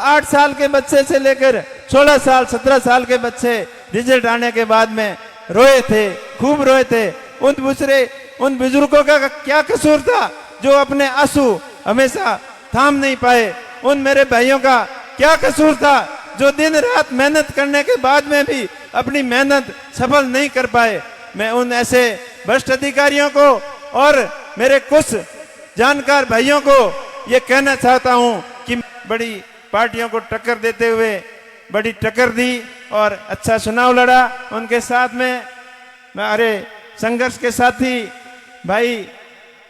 8 साल के बच्चे से लेकर 16 साल 17 साल के बच्चे रिजल्ट आने के बाद में रोए थे, खूब रोए थे। उन बुजुर्गों का क्या कसूर था जो अपने आंसू हमेशा थाम नहीं पाए? उन मेरे भाइयों का क्या कसूर था जो दिन रात मेहनत करने के बाद में भी अपनी मेहनत सफल नहीं कर पाए? मैं उन ऐसे भ्रष्ट अधिकारियों को और मेरे कुछ जानकार भाइयों को ये कहना चाहता हूं कि बड़ी पार्टियों को टक्कर देते हुए बड़ी टक्कर दी और अच्छा चुनाव लड़ा। उनके साथ में हमारे संघर्ष के साथी भाई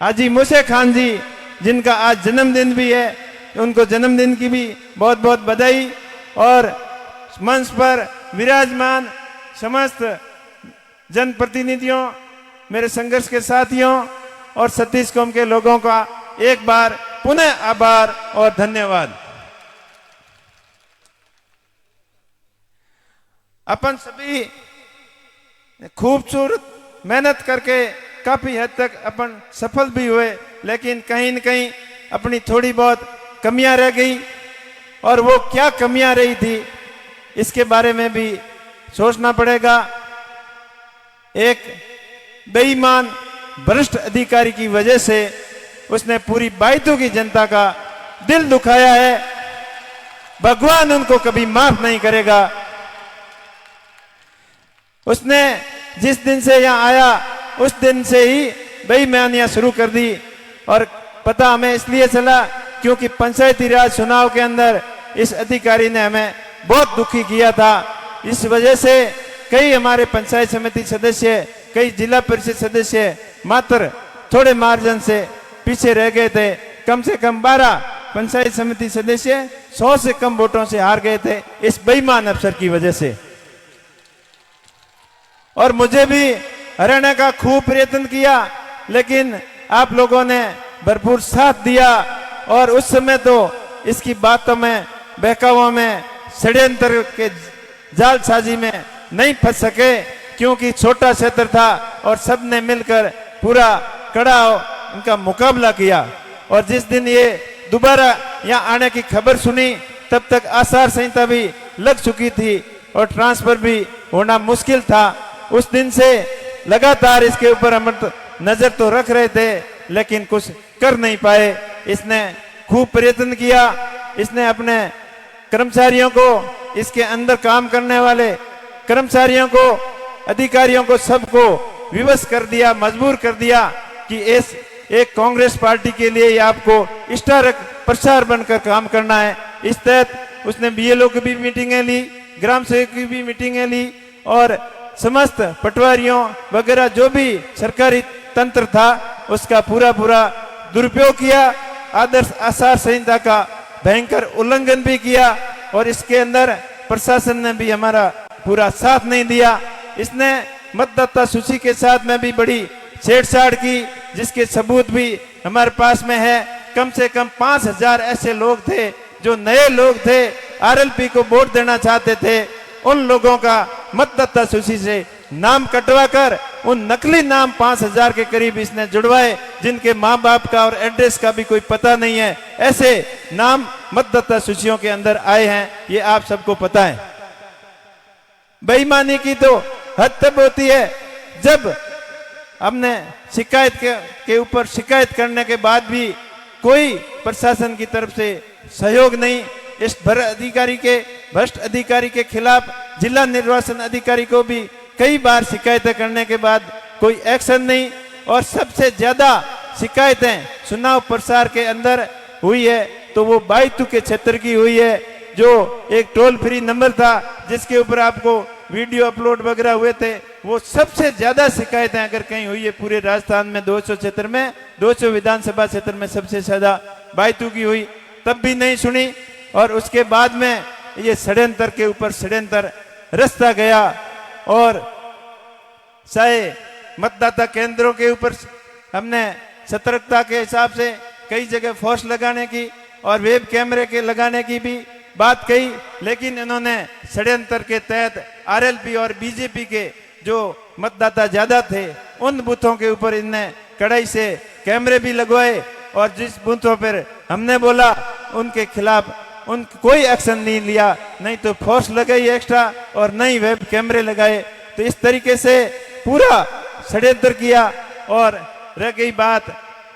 हाजी मूसे खान जी, जिनका आज जन्मदिन भी है, उनको जन्मदिन की भी बहुत बहुत बधाई। और मंच पर विराजमान समस्त जनप्रतिनिधियों, मेरे संघर्ष के साथियों और सतीश कौम के लोगों का एक बार पुनः आभार और धन्यवाद। अपन सभी खूबसूरत मेहनत करके काफी हद तक अपन सफल भी हुए, लेकिन कहीं न कहीं अपनी थोड़ी बहुत कमियां रह गई। और वो क्या कमियां रही थी इसके बारे में भी सोचना पड़ेगा। एक बेईमान भ्रष्ट अधिकारी की वजह से उसने पूरी बायतू की जनता का दिल दुखाया है। भगवान उनको कभी माफ नहीं करेगा। उसने जिस दिन से यहां आया उस दिन से ही बेईमानियां शुरू कर दी। और पता हमें इसलिए चला क्योंकि पंचायती राज चुनाव के अंदर इस अधिकारी ने हमें बहुत दुखी किया था। इस वजह से कई हमारे पंचायत समिति सदस्य, कई जिला परिषद सदस्य मात्र थोड़े मार्जिन से पीछे रह गए थे। कम से कम 12 पंचायत समिति सदस्य 100 से कम वोटों से हार गए थे इस बेईमान अफसर की वजह से। और मुझे भी हराने का खूब प्रयत्न किया, लेकिन आप लोगों ने भरपूर साथ दिया। और उस समय तो इसकी बातों में, बहकावों में, षड्यंत्र के जालसाजी में नहीं फंस सके, क्योंकि छोटा क्षेत्र था और सबने मिलकर पूरा कड़ा उनका मुकाबला किया। और जिस दिन ये दोबारा यहाँ आने की खबर सुनी तब तक आचार संहिता भी लग चुकी थी और ट्रांसफर भी होना मुश्किल था। उस दिन से लगातार इसके ऊपर हम नजर तो रख रहे थे, लेकिन कुछ कर नहीं पाए। इसने खूब प्रयत्न किया। इसने अपने कर्मचारियों को, इसके अंदर काम करने वाले कर्मचारियों को, अधिकारियों को, सबको विवश कर दिया, मजबूर कर दिया कि इस एक कांग्रेस पार्टी के लिए आपको स्टार प्रचार बनकर काम करना है। इस तहत उसने बीएलओ की भी मीटिंगें ली, ग्राम सेवक की भी मीटिंगें ली और समस्त पटवारियों वगैरह जो भी सरकारी तंत्र था उसका पूरा दुरुपयोग किया। आदर्श आचार संहिता का भयंकर उल्लंघन भी किया और इसके अंदर प्रशासन ने भी हमारा पूरा साथ नहीं दिया। इसने मतदाता सूची के साथ में भी बड़ी छेड़छाड़ की, जिसके सबूत भी हमारे पास में है। कम से कम 5000 ऐसे लोग थे जो नए लोग थे, आरएलपी को वोट देना चाहते थे। उन लोगों का मतदाता सूची से नाम कटवाकर उन नकली नाम 5000 के करीब इसने जुड़वाए, जिनके माँ बाप का और एड्रेस का भी कोई पता नहीं है। ऐसे नाम मतदाता सूचियों के अंदर आए हैं, ये आप सबको पता है। बेईमानी की तो हद तब होती है जब हमने शिकायत के ऊपर शिकायत करने के बाद भी कोई प्रशासन की तरफ से सहयोग नहीं। इस भ्रष्ट अधिकारी के खिलाफ जिला निर्वाचन अधिकारी को भी कई बार शिकायतें करने के बाद कोई एक्शन नहीं। और सबसे ज्यादा शिकायतें चुनाव प्रचार के अंदर हुई है तो वो बायतू के क्षेत्र की हुई है, जो एक टोल फ्री नंबर था जिसके ऊपर आपको वीडियो अपलोड वगैरह हुए थे। वो सबसे ज्यादा शिकायतें अगर कहीं हुई है पूरे राजस्थान में 200 क्षेत्र में, 200 विधानसभा क्षेत्र में सबसे ज्यादा बायतू की हुई, तब भी नहीं सुनी। और उसके बाद में ये षड्यंत्र के ऊपर षड्यंत्र रचता गया और चाहे मतदाता केंद्रों के ऊपर हमने सतर्कता के हिसाब से कई जगह फोर्स लगाने की और वेब कैमरे के लगाने की भी बात कही, लेकिन इन्होंने षड्यंत्र के तहत आरएलपी और बीजेपी के जो मतदाता ज्यादा थे उन बूथों के ऊपर इनने कड़ाई से कैमरे भी लगवाए और जिस बूथों पर हमने बोला उनके खिलाफ उन कोई एक्शन नहीं लिया, नहीं तो फोर्स लगाई एक्स्ट्रा और नहीं वेब कैमरे लगाए। तो इस तरीके से पूरा षड्यंत्र किया। और रह गई बात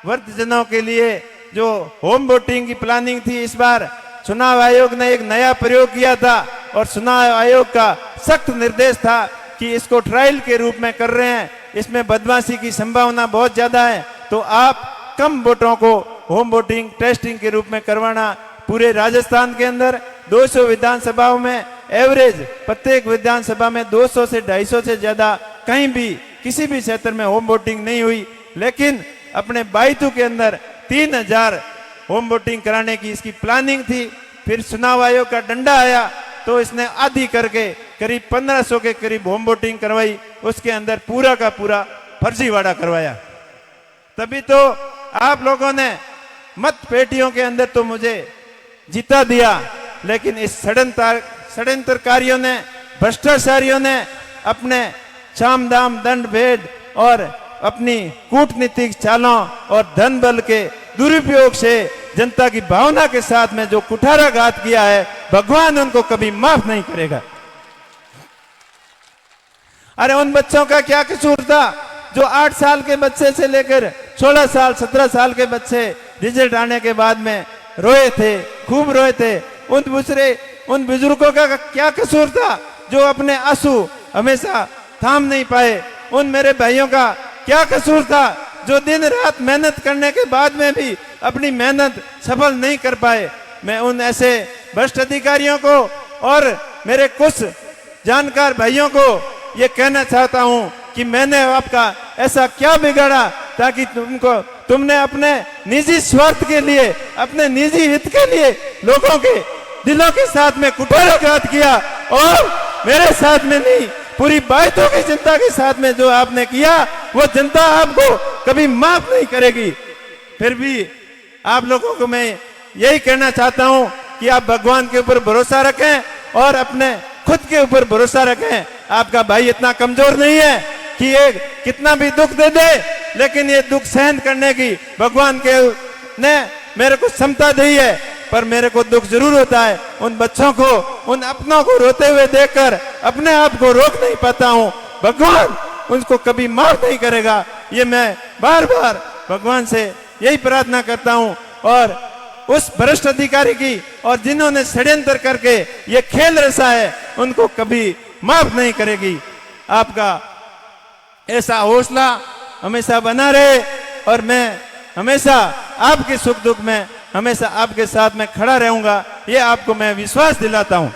वृद्धजनों के लिए जो होम वोटिंग की प्लानिंग थी, इस बार चुनाव आयोग ने एक नया प्रयोग किया था और चुनाव आयोग का सख्त निर्देश था कि इसको ट्रायल के रूप में कर रहे हैं, इसमें बदमाशी की संभावना बहुत ज्यादा है, तो आप कम वोटों को होम वोटिंग टेस्टिंग के रूप में करवाना। पूरे राजस्थान के अंदर 200 विधानसभाओं में एवरेज प्रत्येक विधानसभा में 200 से 250 से ज्यादा कहीं भी किसी भी क्षेत्र में होम वोटिंग नहीं हुई, लेकिन अपने बायतू के अंदर 3000 होम वोटिंग कराने की इसकी प्लानिंग थी। फिर चुनाव आयोग का डंडा आया तो इसने आधी करके करीब 1500 के करीब होम वोटिंग करवाई, उसके अंदर पूरा का पूरा फर्जीवाड़ा करवाया। तभी तो आप लोगों ने मत पेटियों के अंदर तो मुझे जिता दिया, लेकिन इस षड्यंत्रकारियों ने, भ्रष्टाचारियों ने अपने साम दाम दंड भेद और अपनी कूटनीतिक चालों और धन बल के दुरुपयोग से जनता की भावना के साथ में जो कुठाराघात किया है, भगवान उनको कभी माफ नहीं करेगा। अरे उन बच्चों का क्या कसूर था जो 8 साल के बच्चे से लेकर 16 साल 17 साल के बच्चे रिजल्ट आने के बाद में रोए थे, खूब रोए थे। उन बुजुर्गों का क्या कसूर था जो अपने आंसू हमेशा थाम नहीं पाए? उन मेरे भाइयों का क्या कसूर था जो दिन रात मेहनत करने के बाद में भी अपनी मेहनत सफल नहीं कर पाए? मैं उन ऐसे भ्रष्ट अधिकारियों को और मेरे कुछ जानकार भाइयों को ये कहना चाहता हूं कि मैंने आपका ऐसा क्या बिगाड़ा ताकि तुमने अपने निजी स्वार्थ के लिए, अपने निजी हित के लिए लोगों के दिलों के साथ में कुठाराघात किया और मेरे साथ में नहीं, पूरी बायतों की जनता के साथ में जो आपने किया वो जनता आपको कभी माफ नहीं करेगी। फिर भी आप लोगों को मैं यही कहना चाहता हूं कि आप भगवान के ऊपर भरोसा रखें और अपने खुद के ऊपर भरोसा रखें। आपका भाई इतना कमजोर नहीं है कि ये कितना भी दुख दे दे, लेकिन ये दुख सहन करने की भगवान के ने मेरे को क्षमता दी है। पर मेरे को दुख जरूर होता है उन बच्चों को, उन अपनों को रोते हुए देखकर अपने आप को रोक नहीं पाता हूं। भगवान उनको कभी माफ नहीं करेगा, ये मैं बार बार भगवान से यही प्रार्थना करता हूं। और उस भ्रष्ट अधिकारी की और जिन्होंने षड्यंत्र करके ये खेल रचा है उनको कभी माफ नहीं करेगी। आपका ऐसा हौसला हमेशा बना रहे और मैं हमेशा आपके सुख दुख में हमेशा आपके साथ में खड़ा रहूंगा, ये आपको मैं विश्वास दिलाता हूं।